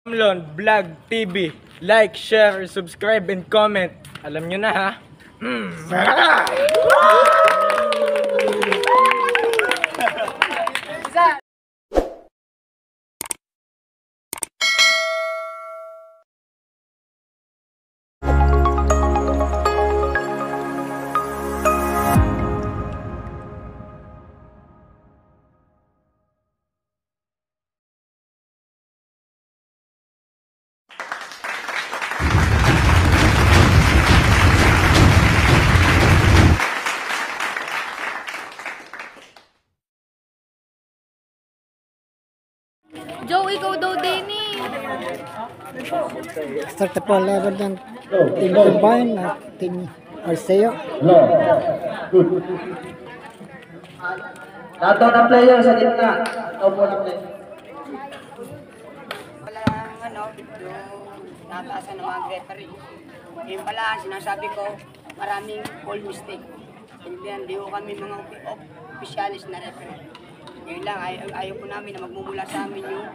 Ramlon Vlog TV. Like, share, subscribe, and comment. Alam nyo na ha. Joe, ikaw daw din eh. Start na po laban ng Team Combine at Team Arceo. Lato ng player sa gitna. Ikaw po ng player. Walang yung nataasan ng mga referee. Ngayon pala, sinasabi ko, maraming call mistake. Hindi ko kami mga officialis na referee. Ngayon lang, ayaw po namin na magmumula sa amin yung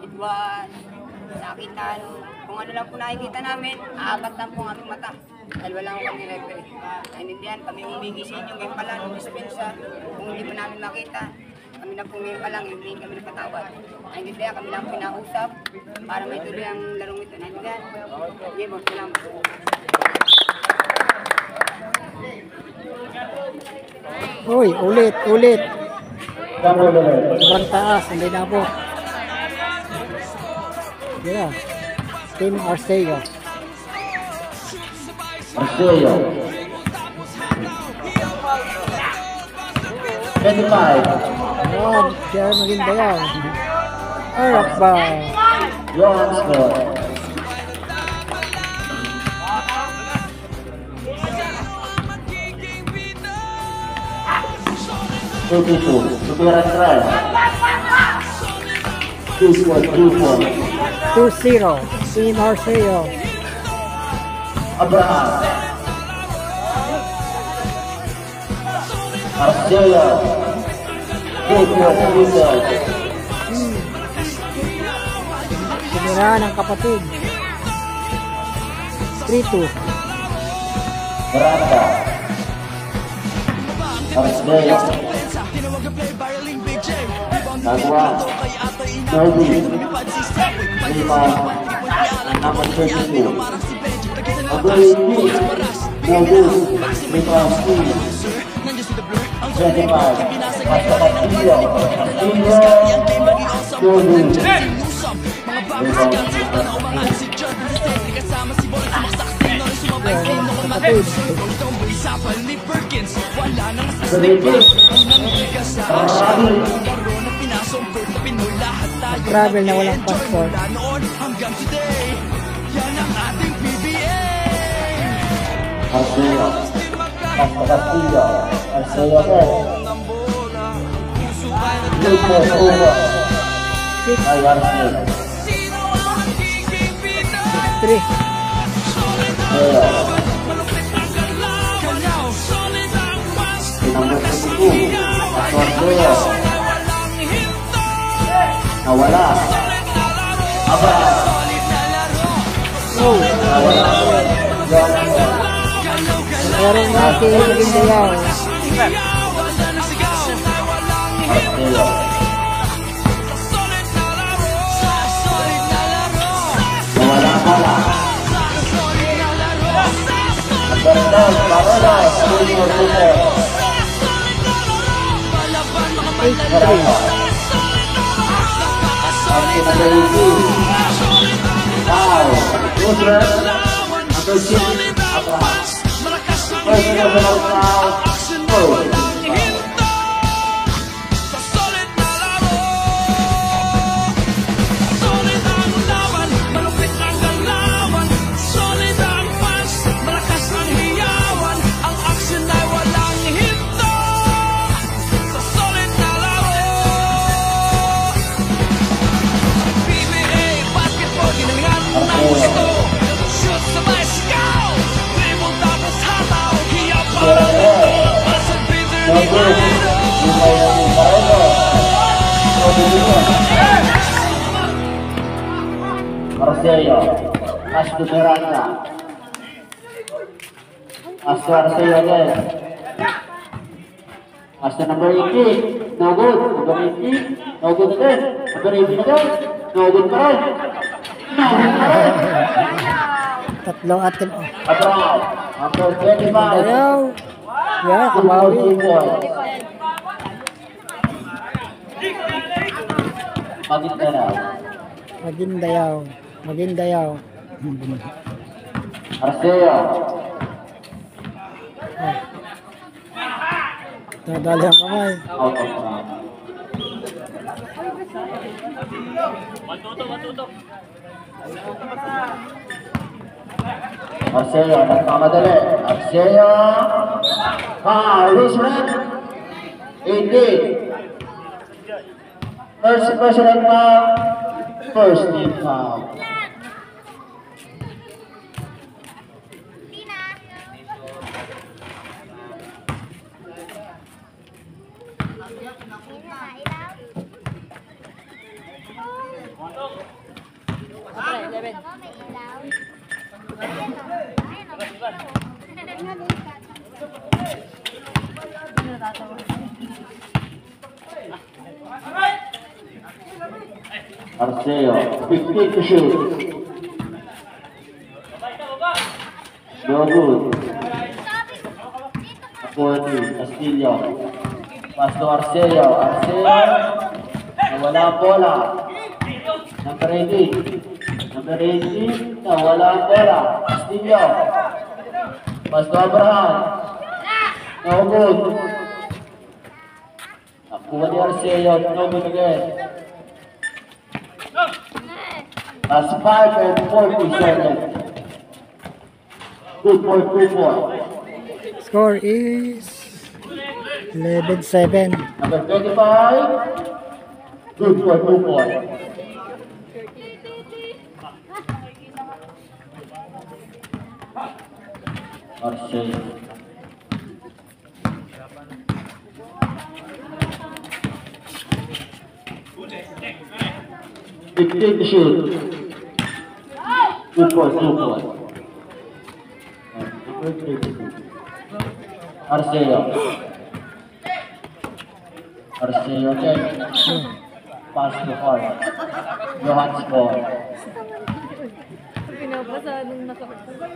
idwan, sakitan, kung ano lang po nakikita namin, aabat lang po ang aming mata. Dahil wala ko kami referee. Naintindihan, kami humingi sa inyo ngayon pala ng dispensa. Kung hindi po namin makita, kami na po ngayon pa lang, humingi kami ng patawad. Naintindihan, kami lang pinausap para may tuloy ang larong ito. Naintindihan? Okay, boss, salamat. Uy, ulit. Sobrang taas, hindi na po. Yeah. Team Arceo. Arceo. 25. Ayan, kaya maganda yan. Harap ba? Yon score. Superior try. 2-0. Team Arceo. Abraham. Arceo. Sinira ng kapatid. 3-2. Baranda. Arceo. Nagwa. Novi. 5. Number 32. Ability. Novi. 25. Masakatio. Travel na walang passport. Arceo. Masakatio. Arceo. Lupo. Ay, Arceo. 3. Number 22. Arceo. Nawala. Aba. Nawala. Meron natin maganda yan. Arceo. Nawala pala. Agandang parada sa Junior Super. 8-3. Ability. Wow. User. Number 6. Abraham. Personal foul. Arceo. Pass to Miranda. Pass to Arceo again. Pass to number 18. No good. Number 18. No good again. Number 18 again. No good pa rin. No good pa rin. Tatlong atim. Abraham. Number 25. Ayaw. Yeah, kabawi. Maguindanao. Maguindanao. Maguindanao. Arceo. Nadali ang kamay. Out of bounds. Arceo, nagmamadali. Arceo. Loose red. 18. First personal foul. First team foul. Arceo, 15 to shoot. No good. Apollo, Castillo. Pass to Arceo. Arceo, nawala ang bola. Number 18. Number 18, nawala ang bola. Castillo. Pass to Abraham. No good. Nakuha ni Arceo. No good again. That's 5 and 40 seconds. Good for 3-4. Score is 11-7. Number 25. Good for 2-4. Arceo. Big to shoot. Good for 2-4. Number 3. Arceo. Arceo again. Pass to Hart. Johan score. Pinapasa nung nakapagpasa.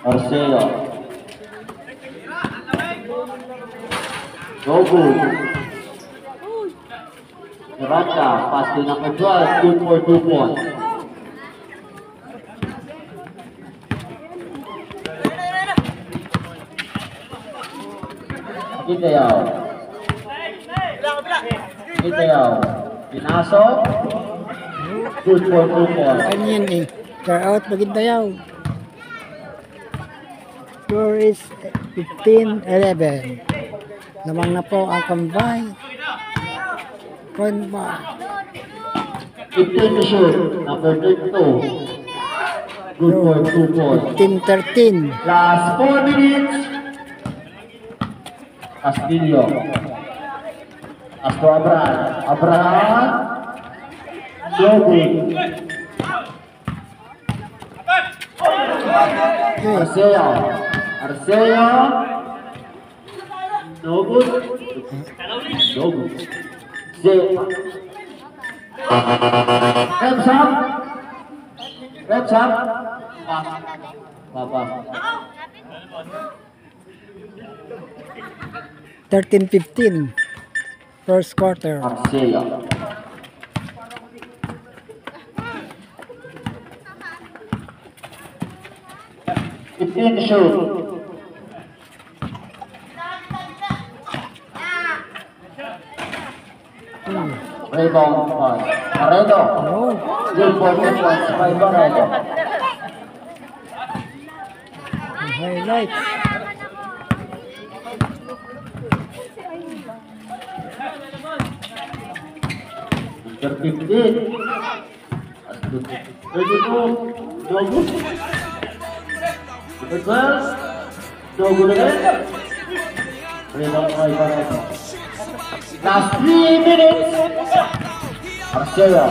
Arceo. No good. Miranda, pass to number 12, good for 2 points. Maguindanao. Maguindanao. Pinaso. Good for 2 points. Ano yan eh? Clear out, Maguindanao. Score is 15-11. Lamang na po ang combine. Combine. 15 to shoot. Number 32. Good for 2 points. 15-13. Last 4 minutes. Castillo. Pasto Abraham. Abraham. No good. Arceo. Arceo. No good. No good. Reps up. Reps up. Papa. 13-15. First quarter. Arceo. Fifteen to shoot. Rebound point. Paredo. Oh, Good for 2 points by Paredo. highlights. Number 15. 32. No good. Number 12. No good again. Rebound by Paredo. Last 3 minutes. Arceo.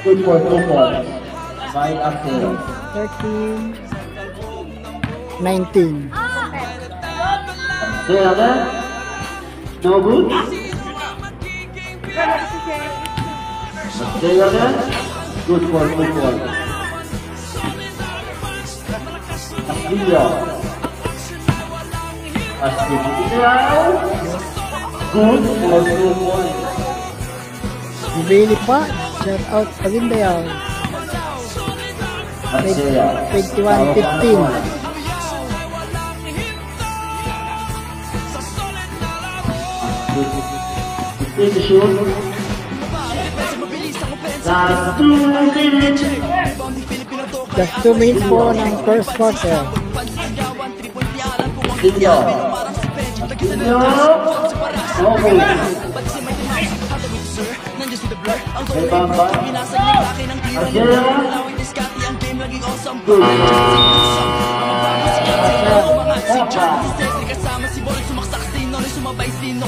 Good for 2 points. By Arceo. 13, 19. Arceo again. No good. Arceo again. Good for 2 points. Arceo. Arceo. Good for 2 points. Billy pa. Shout out Pagindayaw. Arceo. 21-15. Good shoot. Last 2 minutes. Just 2 minutes po ng first quarter. Arceo. Arceo. No good. Rebound by Arceo. Good.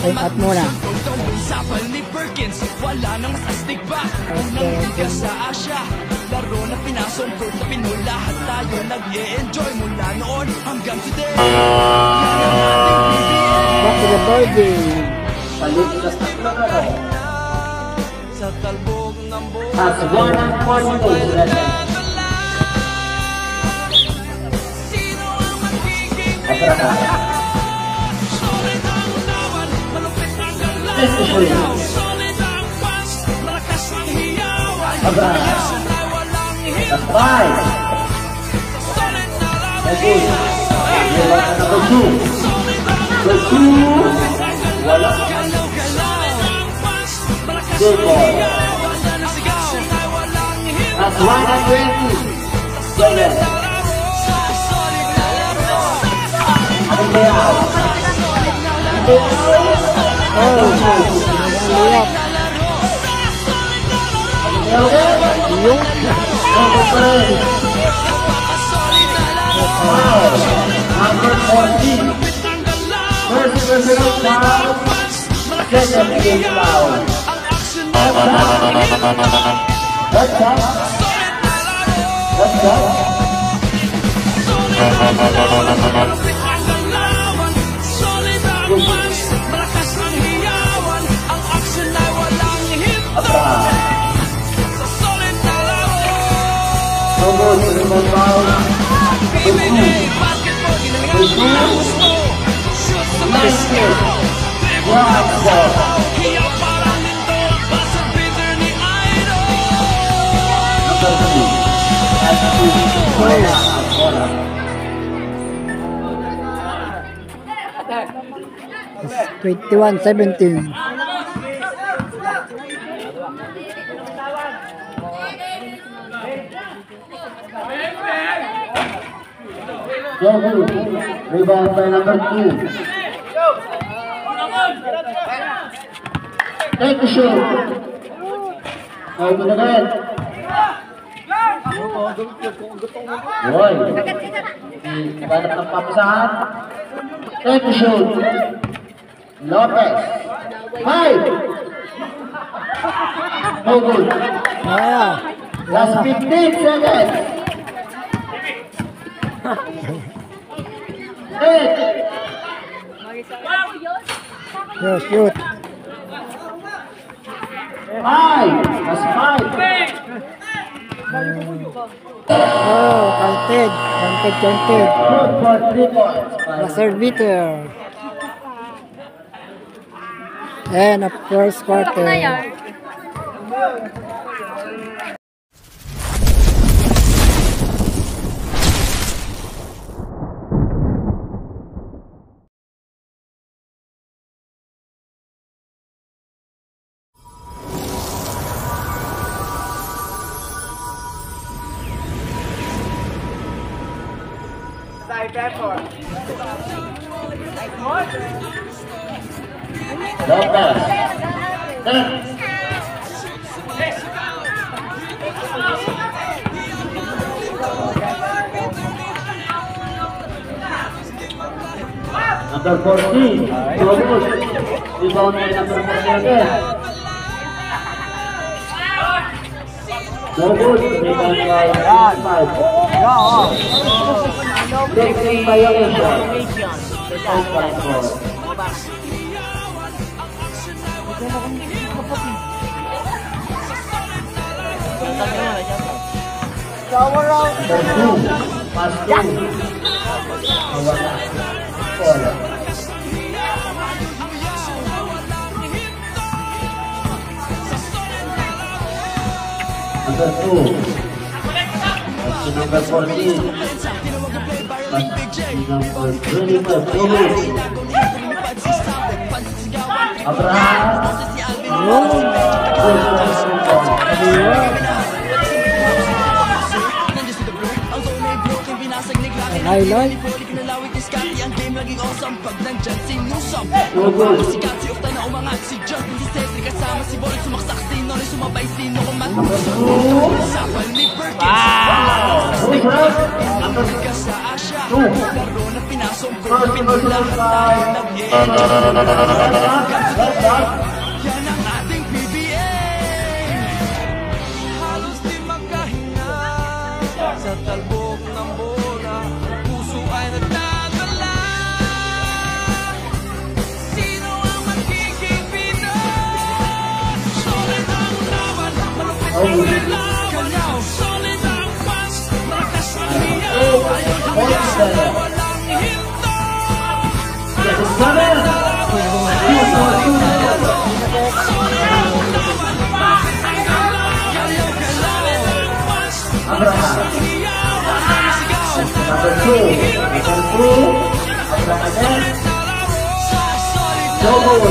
Time out muna. Back to the birdie. Palit sa tatlo. Has 142 seconds. That's 5. That's good. Number 2. Number 2. Wala. Good ball. That's 120. Seven. Layup. Yung Number 14. First personal foul. Second team foul. That's up. That's up. It's 21-17. Rebound by number 2. Take the shot. Now to the net. Boy. Ibanap ng papasahan. Take the shot. Lopez. 5. No good. Yeah. Last 15 seconds. 8. Shoot. 5. That's 5. Oh, counted. Counted. Good for 3 points. Reservator. And a first quarter. Na yan. Lopez. Number 14. Rebound by number 47. No good. Rebound by 5. Breaking violation. Rebound by 4. Shower out. Number 2. Pass 2. Nawala. 4. Number 2. Pass to number 14. Pass to number 25. Abraham. Highlight. Sa talbog ng bola, puso ay nagdadala. Sino ang magiging Pinoy? Solid ang laban, malupit ang ilaw. Kalyaw, solid ang fans, malakas ang hiyaw. Ayaw ng yaw, walang hinto. Number 2. Number 2. Abraham. Double.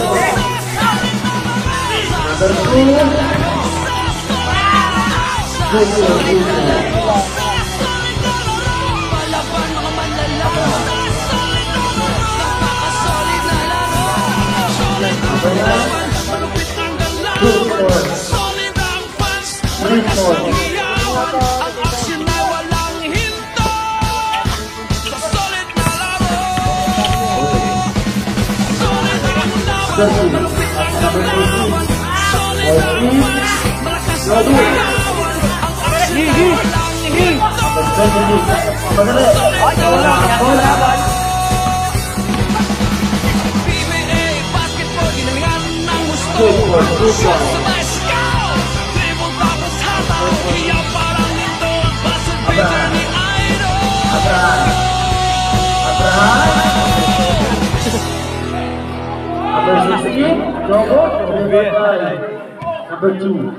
Number 2. Ang aksyon ay walang hinto. Sa solid na laro, solid ang laban, malupit ang laban. Solid malakas ang laban. Ang aksyon ay walang hinto. PBA basketball, ginalingan ng gusto. Sabay scout, dribble tapos hatak, hiyaw parang nito. Basta picture ni Idol. Number 16. Double. Number 2.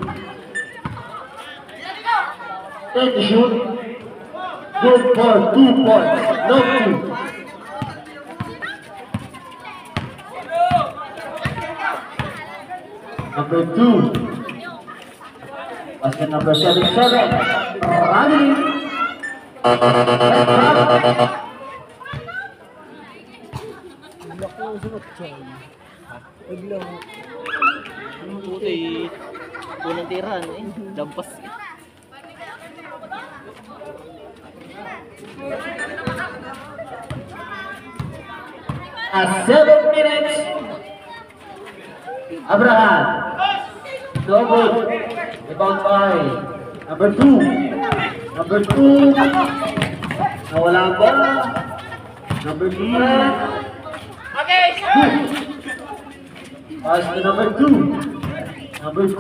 Take the shoot. Good for 2 points. No 2. Number 2. Basket number 77. Rani. Puti. Unang tirahan eh. Lampas eh. At 7 minutes. Abraham. No good. Rebound by number 2. Number 2. Nawala ang bola. Number 2. Pass to number 2. Number 2.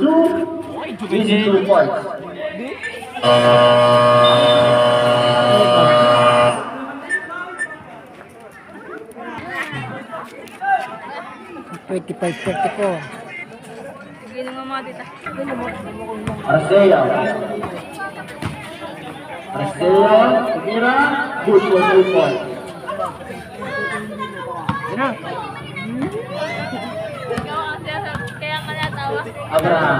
Easy 2 points. 25-34. Sige na nga mga tita. Arcea. Tira. Good for 2 points. Kaya ka natawa. Abraham.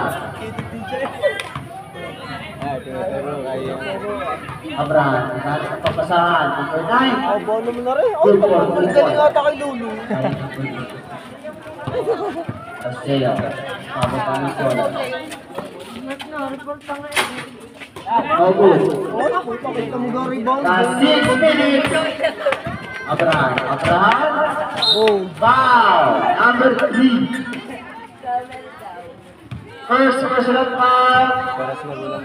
Abraham. Papasahan. Number 9. Bono mo na rin. Good for 2 Galing points. ata kay Lulu. Arcea. Pababa ng bola. No good. Kita mo daw rebound. Last 6 minutes. Abraham. Oh, Foul. Number 3. First personal foul.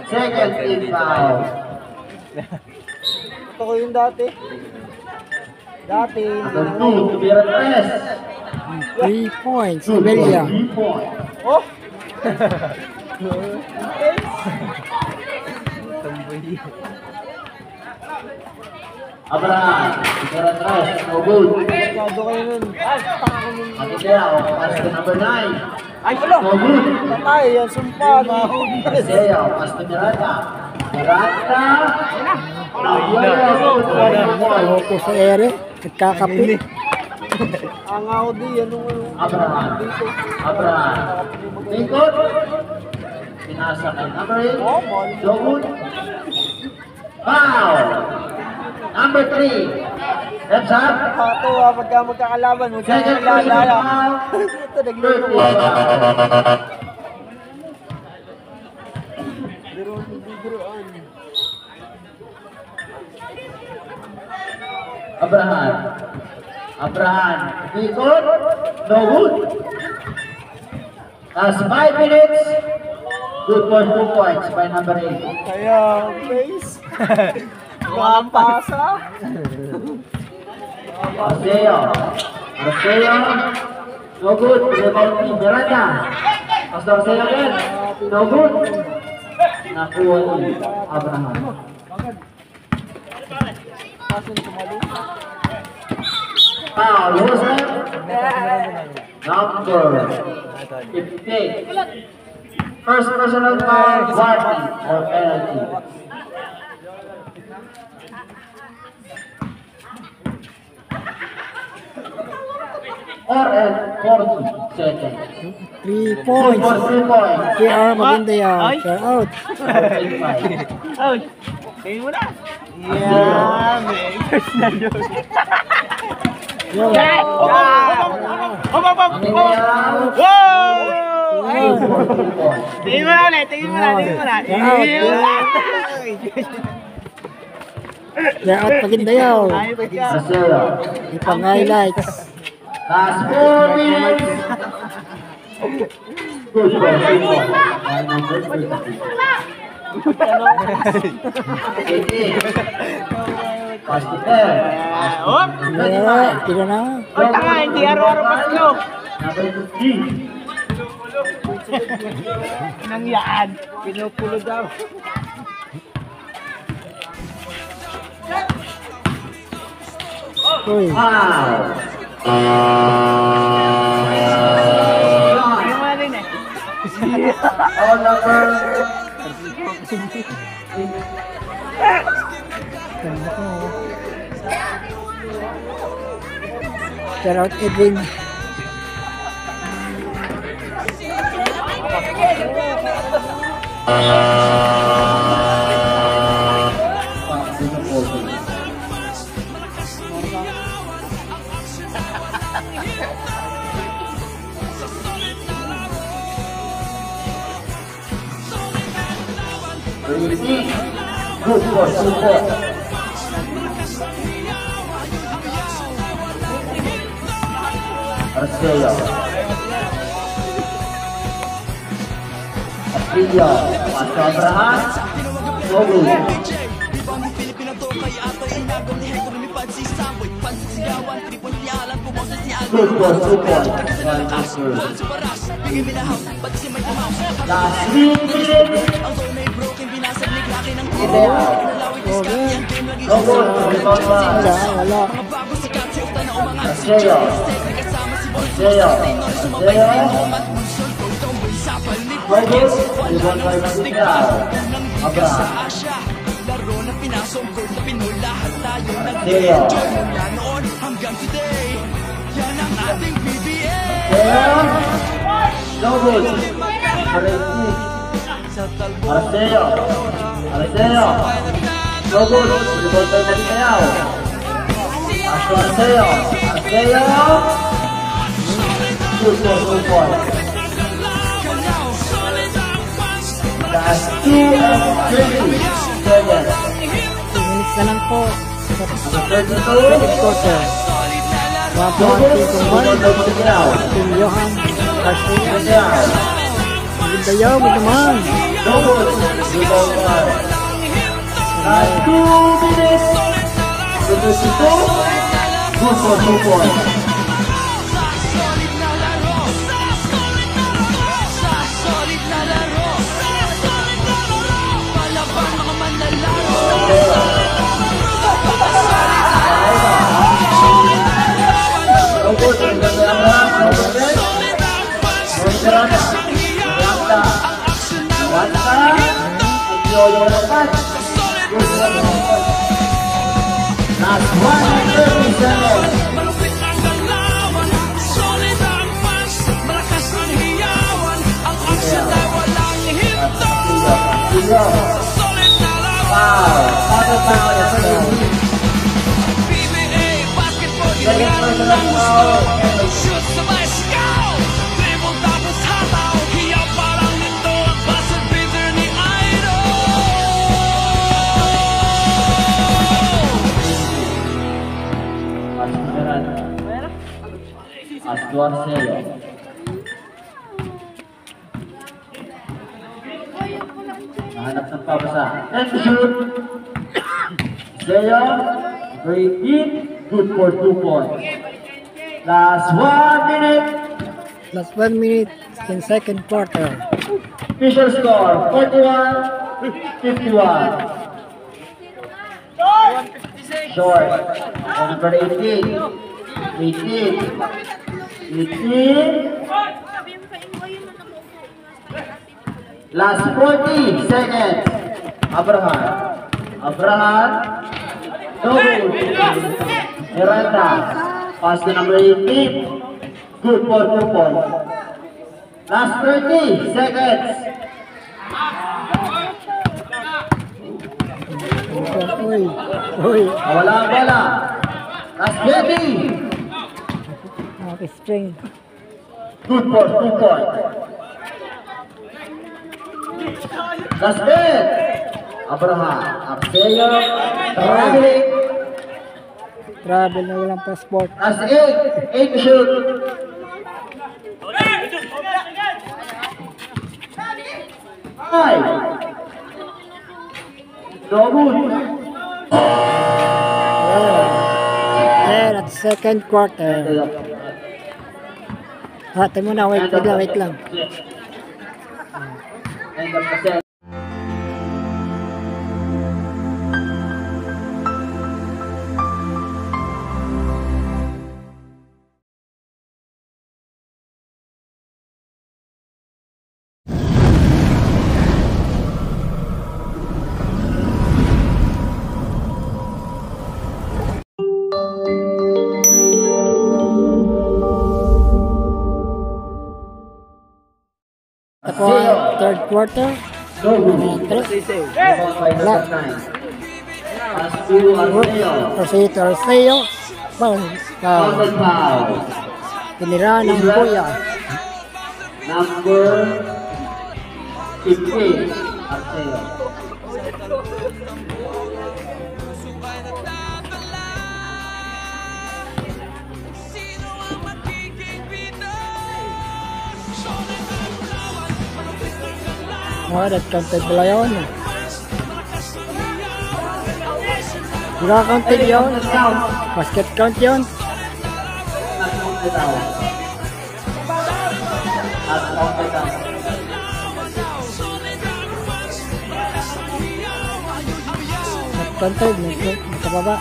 Second team foul. ito ko yung dati. Dati. Number 2, Tubira Tres. 3 points. Sibelia. 3 points. Oh! Abraham, Tubira Tres. No good. Masyado kayo nun. Matiteo, pass to number 9. Ay, wala! No good. Patay, yan sumpa. Mahuli. Matiteo, pass to Miranda. Miranda. Okay sa ere. Nagkakape. Ang ako di, anong Abraham. Abraham. Lingkod. Pinasa kay number 8. No good. Foul. Number 3. Left side. Pato pagka magkakalaban. Second personal foul. Ito, Third naglaro. team foul. Abraham. Abraham. Lingkod. No good. Last 5 minutes. Good for 2 points by number 8. Kaya, face. Makapasa. Marcelo. Marcelo. No good. Rebound ni Miranda. Pastor Marcelo again. No good. Nakuha ni Abraham. Foul. Joseph. Number 15. First personal foul. Warning or penalty. Or at 40 seconds. 3 For points. 3 points. PR maganda yan. Share out. Ouch! Tingin mo na! Yeah, Yo. Tingin mo na ulit! Tingin mo na! Tingin mo na! Share out maganda yan. Marcelo. Ipang highlights. Last 4 minutes. Good for 3 points. By number 30. 18. Pass to 10. Yeah, tira na. Ay, tanga! Hindi araw-araw pas nyo! Number 15. Nangyaan! Pinupulo daw. Uy, Foul. Tingin mo na din eh! All number. ganda ko. Share out Edwin. Good for 2 points. Marcelo. Apilio. Pass to Abraham. No good. Good for 2 points. Last 3 minutes. Okay. No good. Rebound one. Wala. Marcelo. Marcelo. Marcelo. No good. Rebound by Marcelo. Abraham. Marcelo. No good. Marcelo. Marcelo. No good. Rebound by Marcelo. Marcelo. Marcelo. Good for 2 points. That's 2 and 20 seconds. 2 minutes na lang po. Second quarter. 1-1 Team Johan Garcia. Dayaw mo naman. Last 2 minutes. Good for 2 points. Last 1 seconds. Malupit ang galawan, solid ang fans, malakas ang hiyawan, ang action ay walang hinto. Solid na laban. PBA basketball, ginagawa ng gusto. Shoot sabay scout, dribble tapos hataw, hiyaw parang nito ang buzzer beater ni Idol. Asduan Seo. Nahanap ng pabasa. And shoot. Seo. Great hit. Good for 2 points. Last 1 minute. Last 1 minute in second quarter. Official score 41-51. Short. Number 18. 18. Last 40 seconds. Abraham. No good. Miranda. Pass to number 18. Good for 2 points. Last 30 seconds. Uy. Wala ang bola. Last 20. String. Good for 2 points. Last 10. Abraham. Axelio. Traveling. Travel na walang passport. Last 8. 8 to shoot. Five. No good. And at second quarter. Hati mo na, wait lang. End of the set. Third quarter. No good. Black. Pass to Arceo. Rosito Arceo. Foul. Foul. Tinira ng Kuya. Number 15. Arceo. Nag-counted pala yun. Nag-counted yun. Basket count yun. Nag-counted. Nakababa.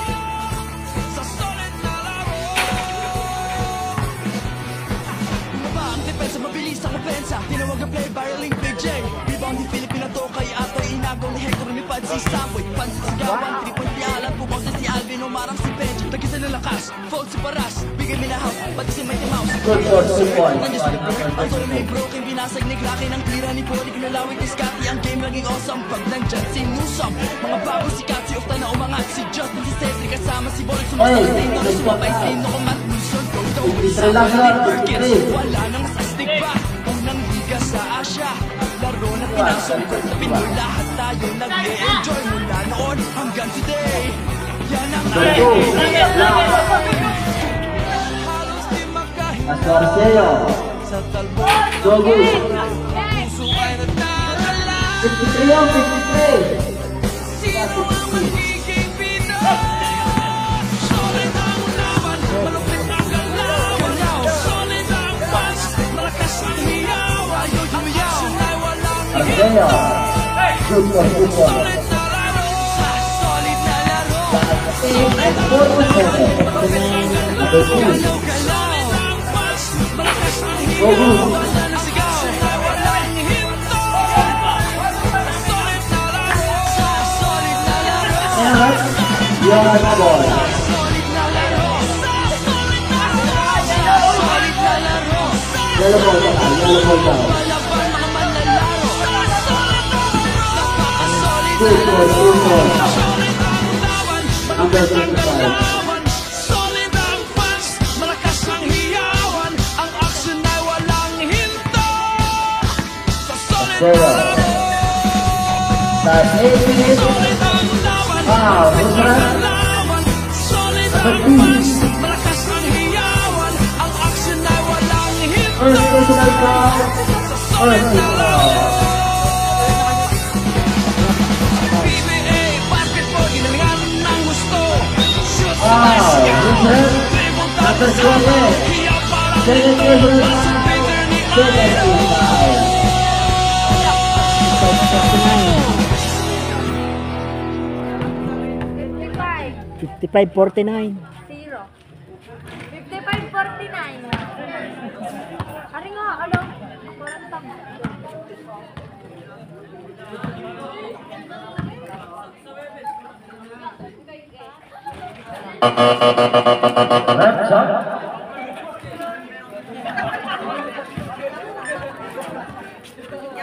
Mabilis ang opensa, tinawag ang play barreling Big J. Rebound ni Filipina to kay Atoy, inagaw ni Hector, lumipad si Samboy. Pansin si Gawan, 3-point pialan, bubang na si Alvin, umarang si Benj. Tagisa ng lakas, fold si Paras, bigay minahaw, pati si Mighty Mouse. Good for 2 points. Nandiyan si Pepper, ang solo may broken, binasag ni Kraken, ang tira ni Poli, kinalawit ni Scotty, ang game laging awesome. Pag nandyan si Newsom, mga bago si Katsi, Okta na umangat, si Justin, si Cedric, kasama si Boris, sumasal si Dino, sumabay si Dino, kumat, Newsom, go, wala nang astig pa. Unang liga sa Asia, laro na pinasungkot na Pinoy. Lahat tayo nag-e-enjoy mula noon hanggang today. Yan ang Number 2, Black. Astorceo. No good. 53 on 53. Sino ang magiging Pinoy? Solid ang laban, malupit ang galaw. Solid ang fans, malakas ang hiyaw. Ang action ay walang Arceo. Good for. solid na laro. Solid na laro. Number 2. Solid ang fans, malakas ang No hiyaw. good. Ang action ay walang hinto. Solid na laro. Solid na laro. And Young Ball. Solid na laro. Solid na laro. Solid na laro. Yellow ball down. Yellow ball down. Malaban mga manlalaro. Good for. Solid ang laban. Number 25. Laban. Solid ang fans. Malakas ang hiyawan. Ang action ay walang hinto. Sa solid na Arceo. laro. Last 8 minutes. Solid ang laban. Wow, Solid Nusrat. ang laban. Solid ang Number 2. fans. Malakas ang hiyawan. Ang action ay walang hinto. First personal foul. First foul. PBA basketball, ginalingan ng gusto. Shoot sa Wow, nice Nusrat. dribble Number tapos 12. hiyaw parang Second personal sa foul. finger ni Second foul. 55-49. 0. 55-49. Ari nga, alo. Parang tama. Red shot.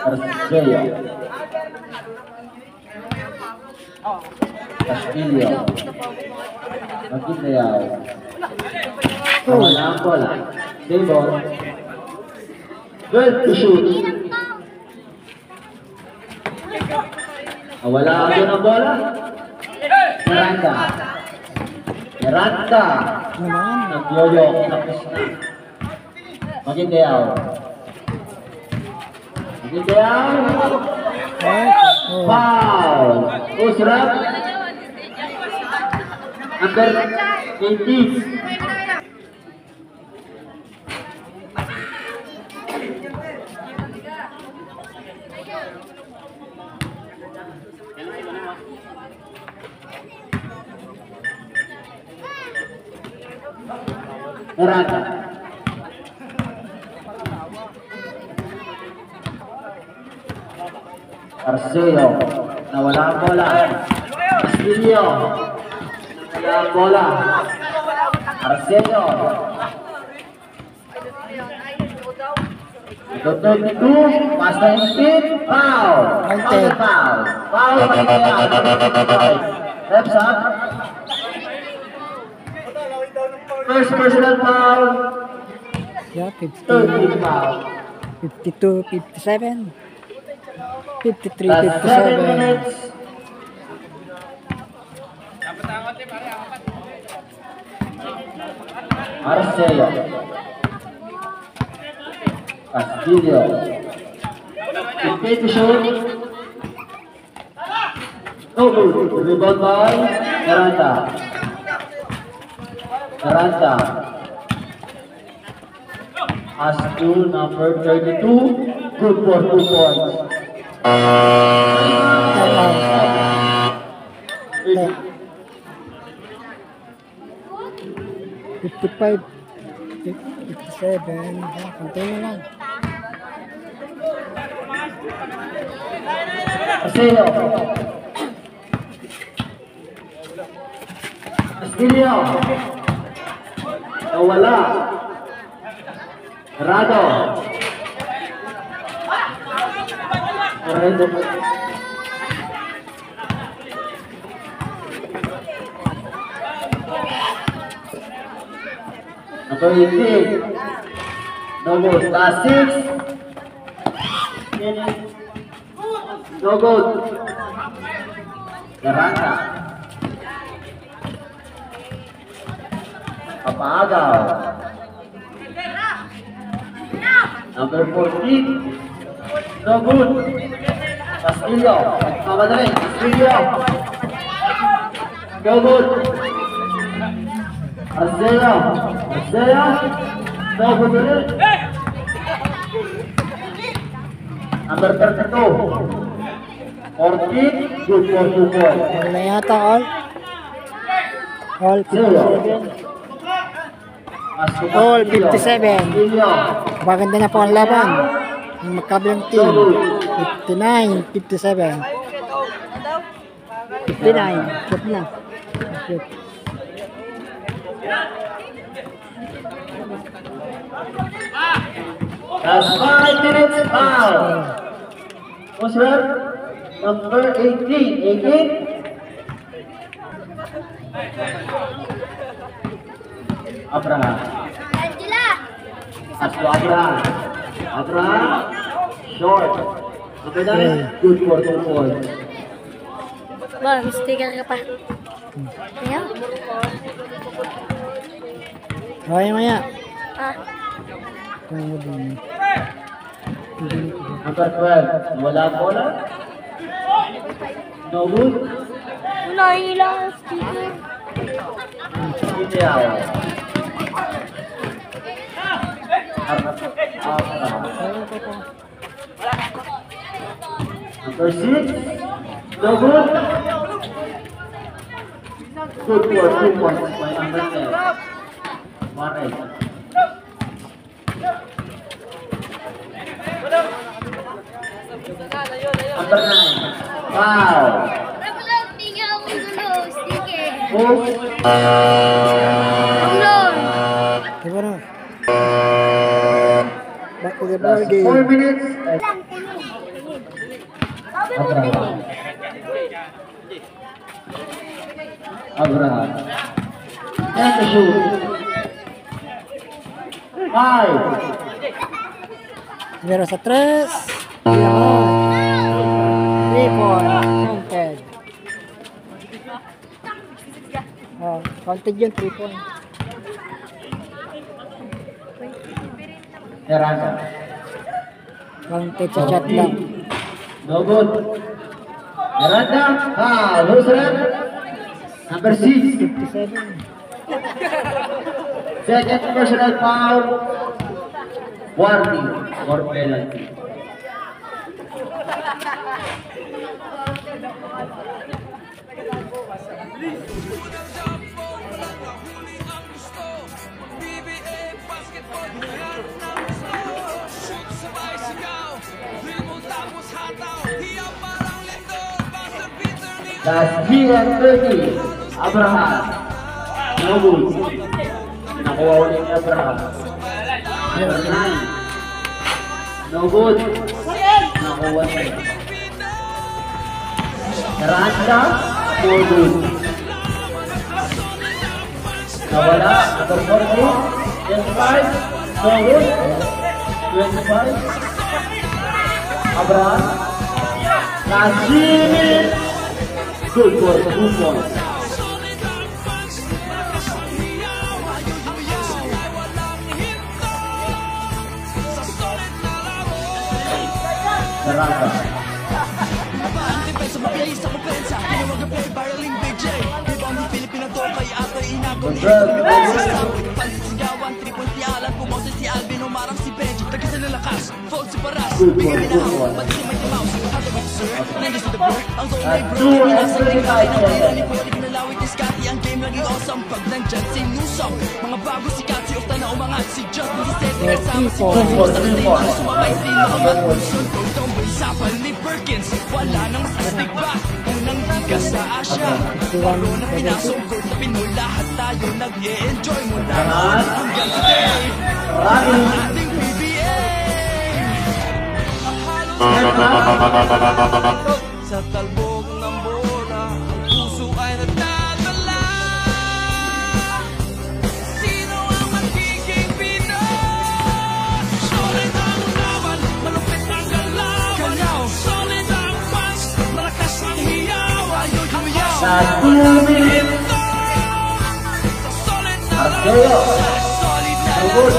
Arceo. Castillo. Maguineo. Wala ang bola. Table. 12 to shoot. Wala ang doon ang bola. Miranda. Miranda. Naman. Nagyoyo. Tapos na. Maguineo. Maguineo. Foul. Usrap. Number 18. Miranda. Arceo. Nawala ang bola. Castillo. Nawala ang bola. Arceo. The 32. Pass na yung speed. Foul. Foul. Foul. Foul. Reps up. First personal foul. Yeah, 13 foul. 52, 57. 53, Last 7 57. minutes. Arceo. Castillo. 15 to shoot. No good. Rebound by Miranda. Miranda. Pass to number 32. Good for 2 points. Timeout. 55, 57. Konti na lang. Castillo. Castillo. Nawala. Rado. Rado. Number 18. No good. Last 6. No good. Miranda. Paagaw. Number 14. No good. Castillo. Mamadali. Castillo. No good. Arcea. Arcea. No good ulit. Number 32. 14. Good for 2 points. Ano na yata, all? All 57. All 57. Maganda na po ang laban. Ang magkabilang team. 59, 57. 59. Shoot na. Shoot. That's 5 minutes foul. What's that? Number 18. 18. Abraham. Angela! Asko Abraham. Abraham. Short. Number 9. Good for 2 points. Bol, sticker ka pa. Ayan. Okay, maya. Ah, Number 12. Wala bola. No good. nailang sticker. Ideal. Number 6. No good. Good for 2 points by number 10. One. Number 9. Wow. Tingnan mo gulo, sticker. Move. Ulong. Diba na? Back to the ball Last 4 game. minutes. Sabi mo Abraham. tingin. Abraham. And the shoot. 5. Pero sa 3. 3 point. Counted. Oh, counted yun. 3 point. Teranga. Counted sa shot lang. No good. Teranga. Who's that? Number 6. 57. Second personal foul. Warning or penalty. Last G&30. Abraham. No good. Nakuha ulit ni Abraham. Number 9. No good. Nakuha niya. Teranga. No good. Nawala. Number 40. 25. No good. 25. Abraham. Last minute. Good for 2 points. Teranga. Good for 2 points. At 2 and 35 seconds. Good for 3 points. Sa talbog ng bola, ang puso ay nagdadala. Sino ang magiging Pinoy? Solid ang laban, malupit ang galaw. Solid ang fans, malakas ang hiyaw. Ayaw humiyaw. Last 2 minutes. Sa solid na laban. Arceo. Solid na No laro, good.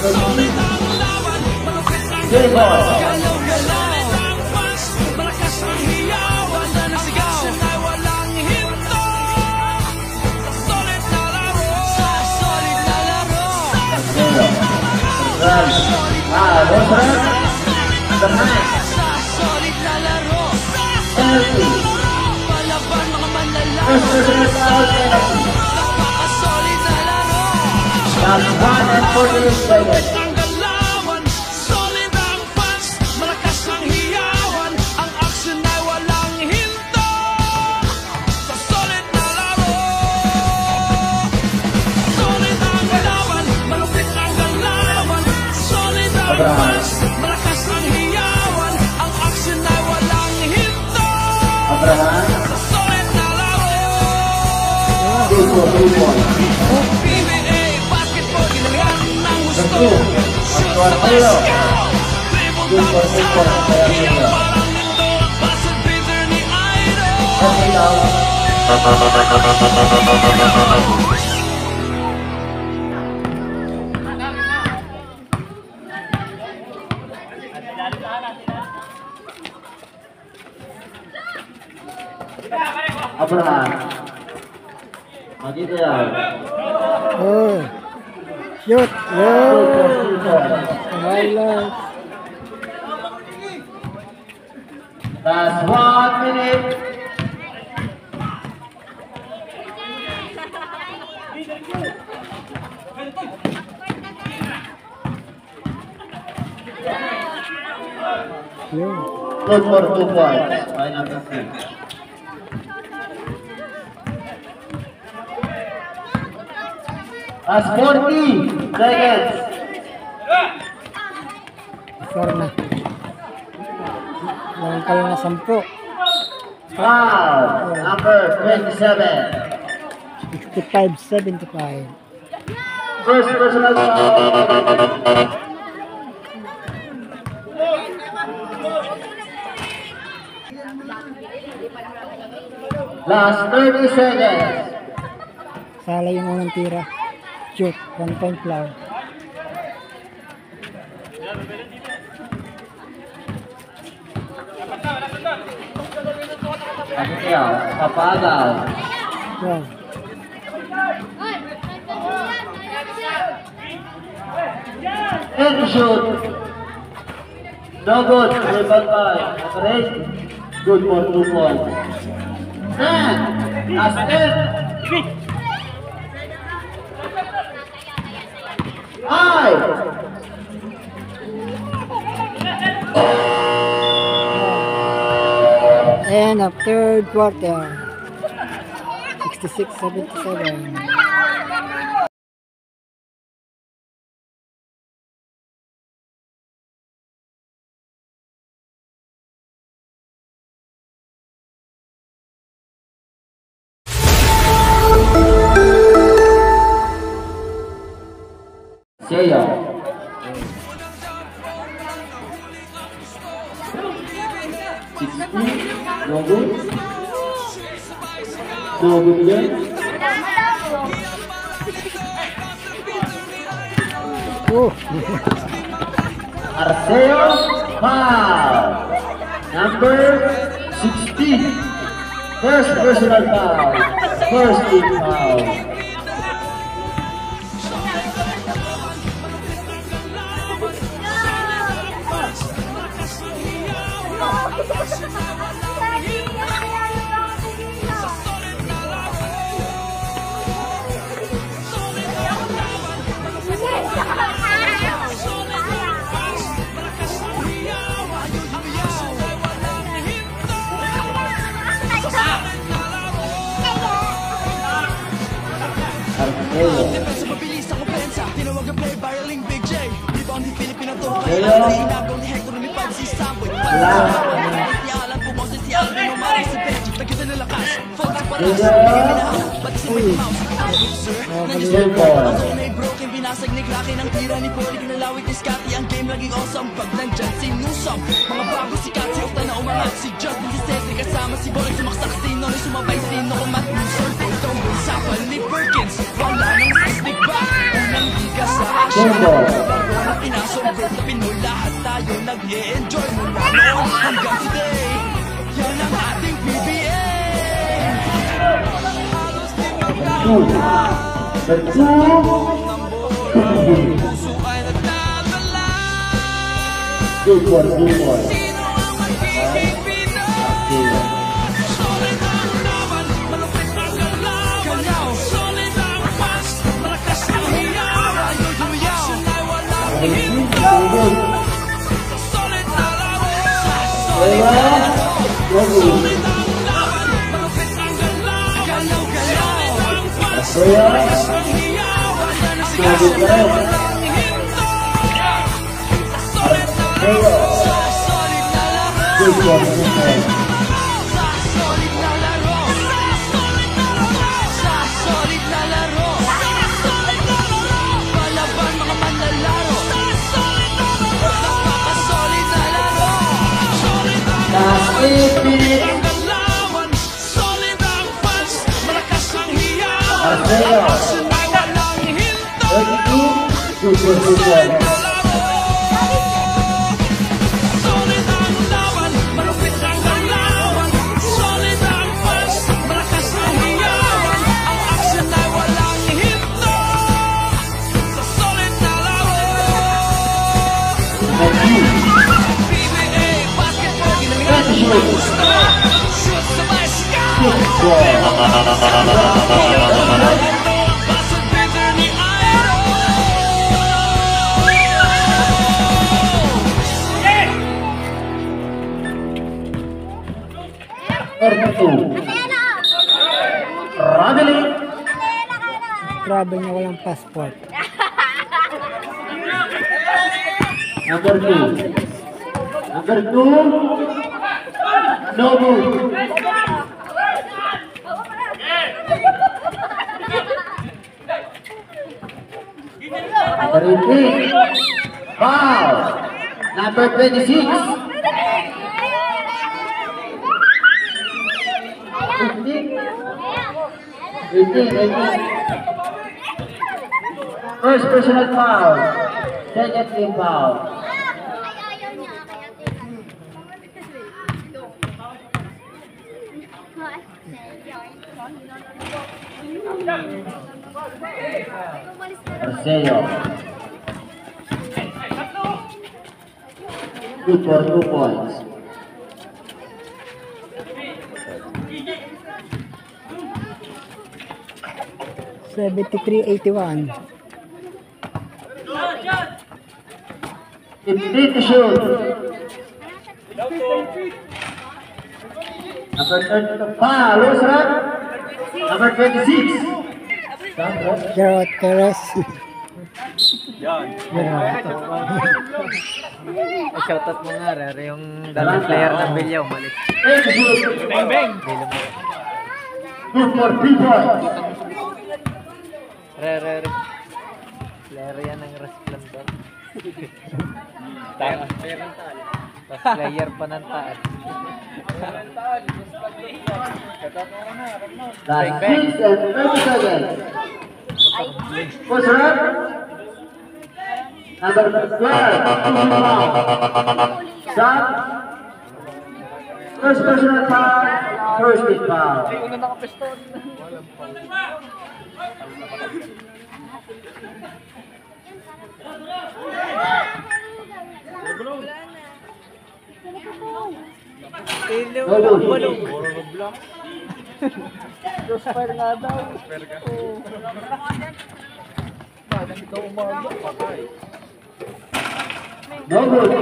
solid ang laban, malupit ang J-Ball. galaw-galaw. Solid ang fans, malakas ang hiyawan, ang action ay walang hinto. Solid na laro, solid na laro. Arceo. Rosran. Number 9. Solid na laro, Penalty. palaban mga manlalaro. First personal foul penalty. Napaka-solid na laro. Last 1 and 48 seconds. Ang galawan, solid ang fans, malakas ang hiyawan, ang action ay walang hinto. Sa solid na laro, solid ang laban, malupit ang galawan, solid ang fans, malakas ang hiyawan, ang action ay walang hinto. Abraham. Sa solid na laro, 2 points. PBA basketball, ginagawa ng gusto. Arceo. Arceo. 2 points. Arceo. Abraham. Maju yan. Oh. Shoot. Highlight. Last 1 minute. Yun. Good for 2 points. By number 3. Last 40 seconds. Score na. Lang ka lang na 10. Foul. Number 27. 65-75. First personal foul. Last 30 seconds. Sala yung unang tira. Shoot. 1 point lang. Arceo. Papagaw. Wow. And shoot. No good. Rebound by number 8. Good for 2 points. And last 10. 5. And a third quarter. 66-77. Seo. No good. No good again. Oh. Arceo. Foul. Number 16. First personal foul. First team foul. Sa mabilis ako pensa, tinawag ang play viraling Big J. Rebound ni Filipino to. Seo. Inagaw ni Hector ni Pabs si Samboy. Tiyalan po boses si Alvin umari sa bench. Nagkita na lakas. Folks pa lang sa pinahal. Ba't si Mickey Mouse? Sir, Good ball. so may broken, binasag ni Cracky ng tira ni Polik na lawit ni Scotty. Ang game laging awesome pag nandyan si Newsom. Mga bago si Katsi, Okta na umangat. Si Justin, si Cedric, kasama si Bolik. Sumaksak sino, na sumabay sino, kumat. Sir, itong bulsa pa ni Perkins. Wala nang sastig ba? Simple. Pinasok mo lahat tayo nag-e-enjoy mula noon hanggang today. Yan ang ating PBA. Halos di magkakaroon. Puso ay nagdadala. Sino ang magiging Pinoy? Solid ang laban, malupit ang galaw. Solid ang pas, malakas ang hiyaw. Action ay walang hinto. Solid na laro. Solid ang laban, malupit ang galaw. Solid ang pas, malakas ang hiyaw. Action ay walang hinto. Solid na laro. Solid na laro. Solid na laro. Solid na laro. Palaban mga manlalaro. Napaka-solid na laro. Solid ang galawan. Solid ang fans. Malakas ang hiyaw. Action ay walang hinto. Solid na laro. Solid ang laban. Malupit ang galawan. Solid ang fans. Malakas ang hiyawan. Ang action ay walang hinto. Sa solid na laro. PBA basketball. Ginamigan ng gusto. Shoot sabay scout. Buzzer beater ni Iron. 32. Traveling. Grabe niya walang passport. Number 2. Number 2. No good. Number 18. Foul. Number 26. 18. First personal foul. Second team foul. Arceo. Good for 2 points. $73.81. 15 to shoot. Number 30, foul, loose run. Number 26. Gerald Perez. Shoutout mo nga, Rere, yung dalang player ng Bilyaw, mali. 8 to shoot. Good for 3 points. Rere. Player yan ng Resplendor. Tapos player pa ng taas. Last 6 and 30 seconds. First run. Number 12. Shot. First personal foul. First team foul. No good. No good.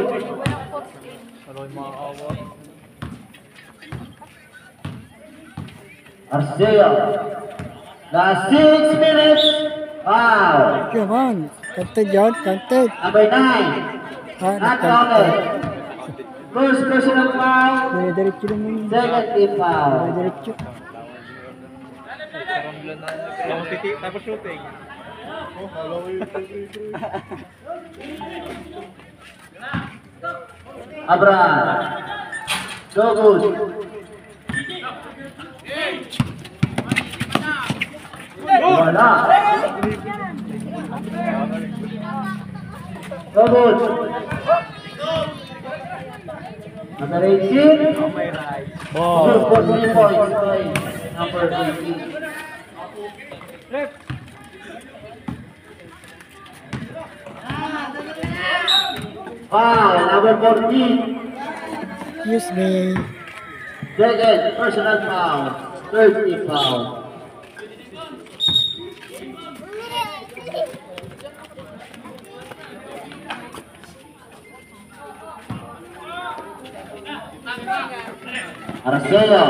Arceo. Last 6 minutes. Foul. Come on. Counted yun. Counted. Number 9. Ah, Not counted. counted. First personal foul. Dire-diretso lang yun. Second team foul. Dire-diretso. Tapos shooting. Abran. No good. Wala. No good. Number 18. Good for 3 points. Number 18. Foul, number 14. Excuse me. Second, personal foul. 30 foul. Arceo.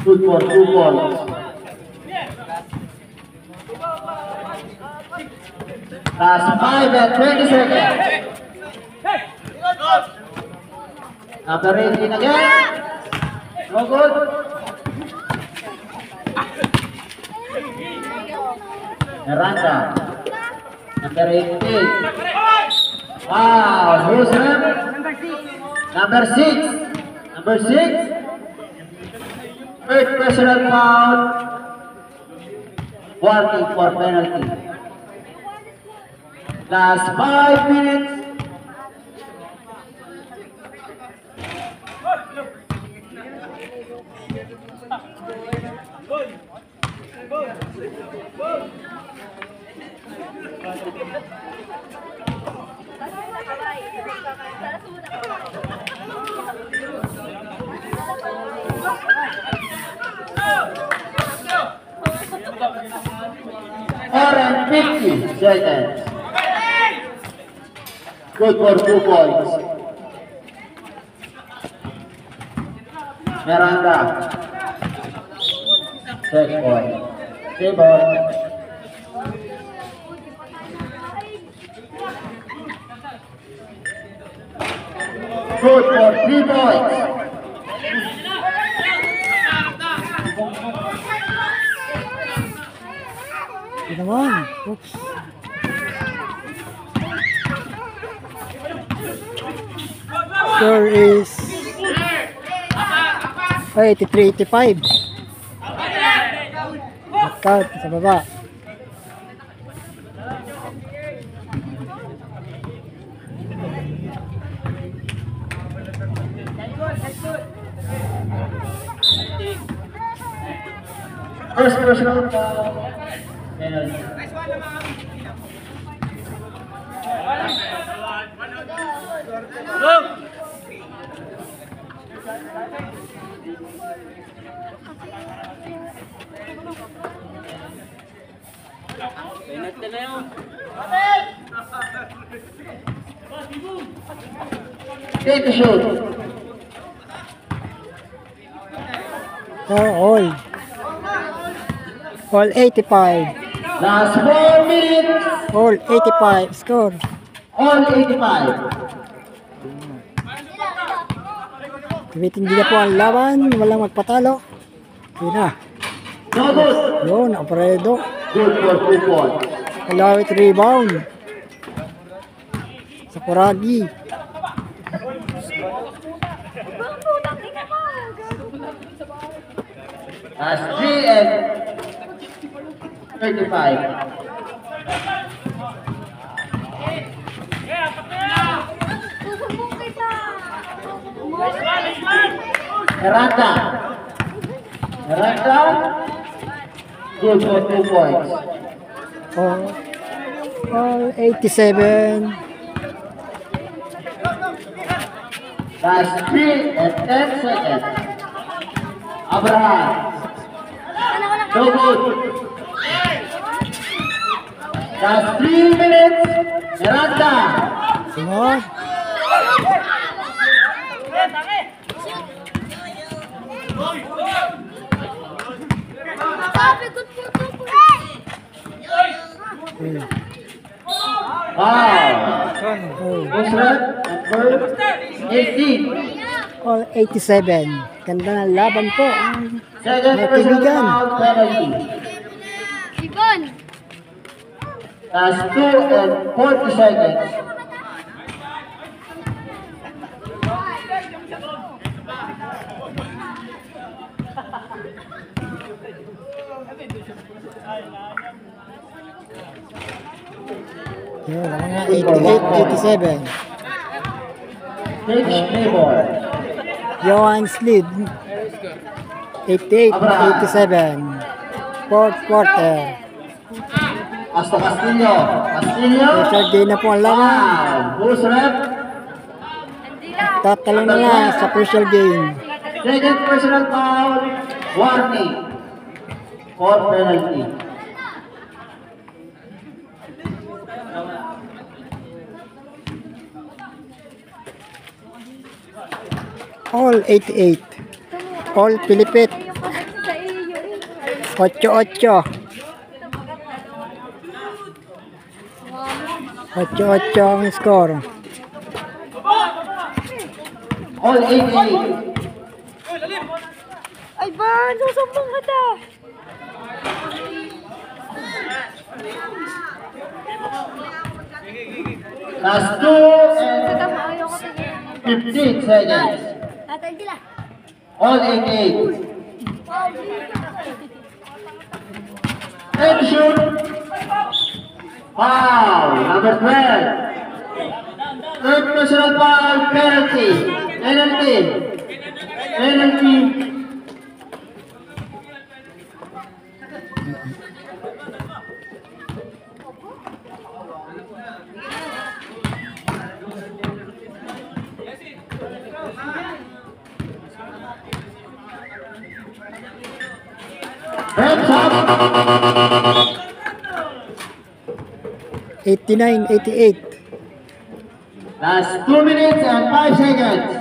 Good for 2 points. Last 5 and 20 seconds. Number 18 again. No good. Miranda. Number 18. Wow, who's that? Number 6. Number 6. Third personal foul. Warning for penalty. Last 5 minutes. And 50 seconds. Good for 2 points. Miranda. Set point. Table. Good for 3 points. Ito naman. Oops. Score is 83-85. Knockout sa baba. First personal foul. Penalty. Take a shoot. All 85. Last 4 minutes. All 85. Score. All 85. Tumitindi na po ang laban. Walang magpatalo. Yun na. No good. Yun, Alfredo. Good for 2 points. Kalawit rebound. Sa Kuragi. Last 3 and 35. Miranda. Good for 2 points. All 87. Last 3 and 10 seconds. Abraham. No good. Last 3 minutes. Miranda. Sunod. Wow. Oh. Usrat, number 18. All 87. Ganda ng laban po. Second Mga personal kaibigan. foul penalty. Ibon! Last 2 and 40 seconds. Yun, mga 88, 87. Stage Neighbor. Johan Slid. 88, 87. Fourth quarter. Hasta Castillo. Castillo. Crucial gain na po ang laban. Who's rep? Tatalo na lang sa crucial game. Second personal foul. Warning. For penalty. All 88. All Pilipit. Yung kapatid sa iyo eh. 8-8. 8-8 ang score. All 88. Ay ba, susumbong ka ta. Last 2 and Tama, ayoko tingin. 15 seconds. Tatay sila. All 88. And shoot. Foul. Number 12. Third personal foul. Penalty. Penalty. Penalty. Hands up. 89, 88. Last 2 minutes and 5 seconds.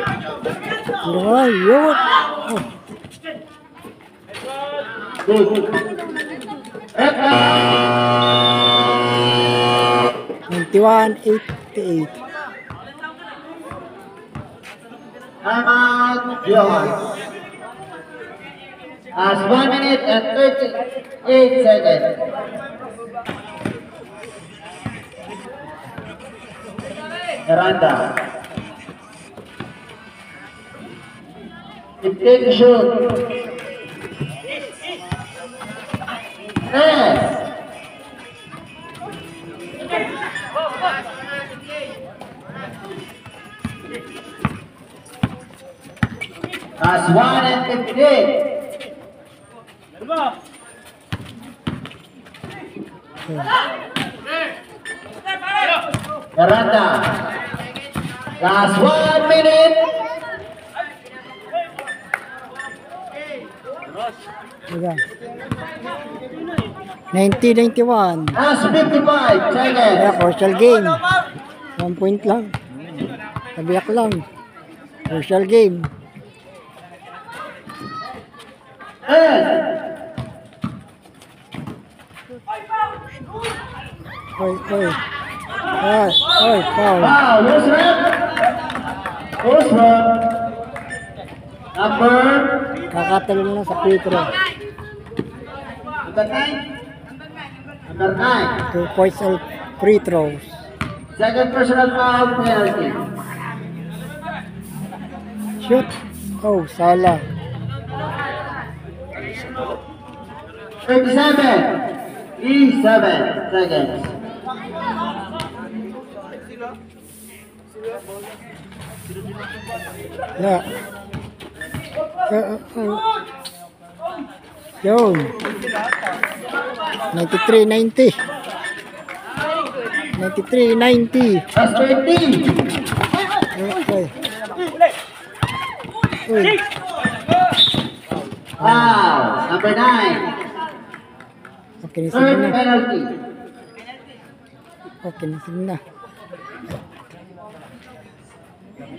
Ay, yun. Oh, Good. Red card. 91, 88. Timeout, Johan. As 1 minute and 38 seconds. Miranda. 15 shoot. Yes. That's 1 and 15. Miranda. Last 1 minute. Diba? 90-91. Last 55 Kaya seconds. crucial game. 1 point lang. Tabiyak lang. Crucial game. And Oy, oy. Oy, oy, foul. wow, who's rep? Who's rep? Number Kakatalo na lang sa free throw. number 9. Number 9. 2 points all free throws. Second personal foul penalty. Shoot. Oh, sala. 37 seconds. Yeah. Yun. 93-90. 93-90. That's 20. Okay. Uy. Wow, number 9. Okay, sige Third na. penalty. Okay, sige na.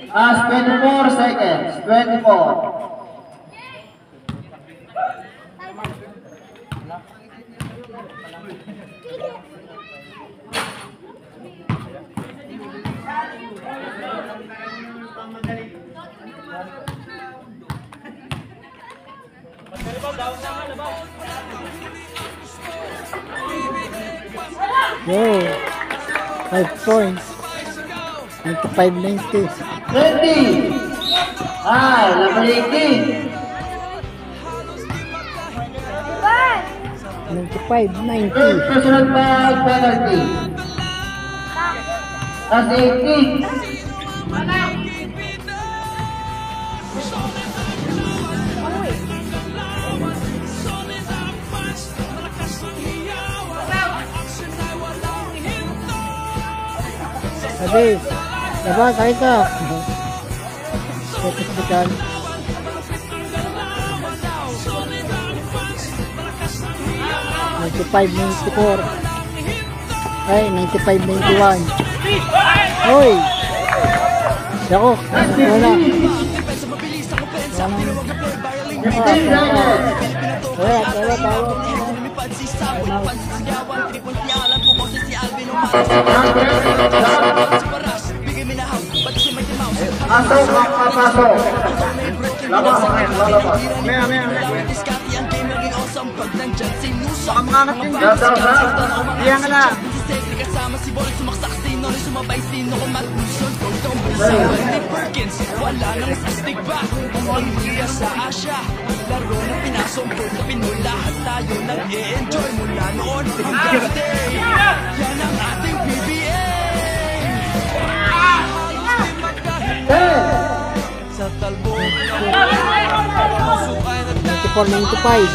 Last 24 seconds. 24. Yo. 5 points. 95-90. 20. Laban 18. 95-90. First personal foul penalty. That's 18. Habis. Labas, sakit ka. Sertifikan. Ninety-five, 94. Ay, 95-91. Hoy! Ako, wala. Wala, tawag. Pasok, papasok. Labas, lalabas. Diyan ka na. Sa talbo 94-95.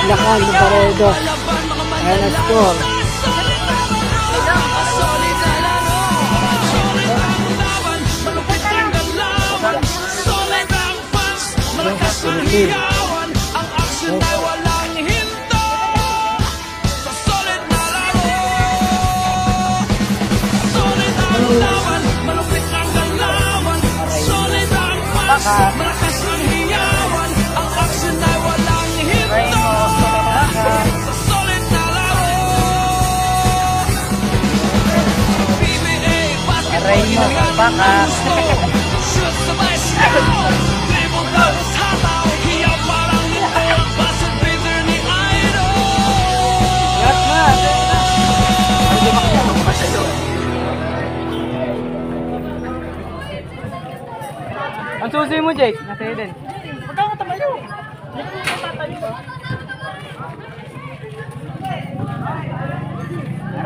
Lakan ng Paredo. Ayan ang score. Malakas ang hiyawan, ang aksyon ay walang hinto. Sa solid na laro. PBA basketball, shoot sabay sigaw. Dribble goes hataw, hiyaw parang ito. Basket beater ni Idol. Ang susi mo, Jake. Nasa din.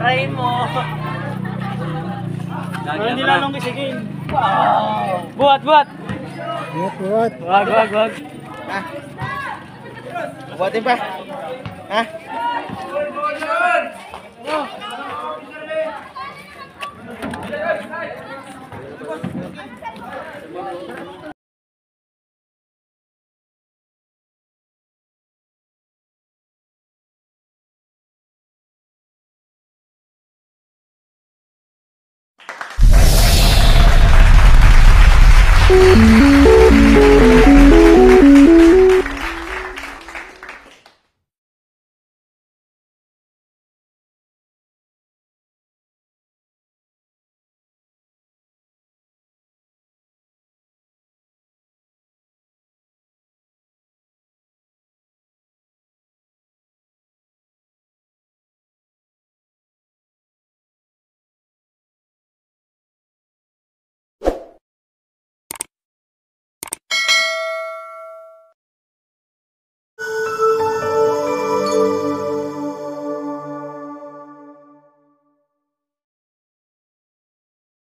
Aray mo. Hindi lalong kisigin. Buhat. Buhat. Wag. Buhatin pa. Ha? Thank you.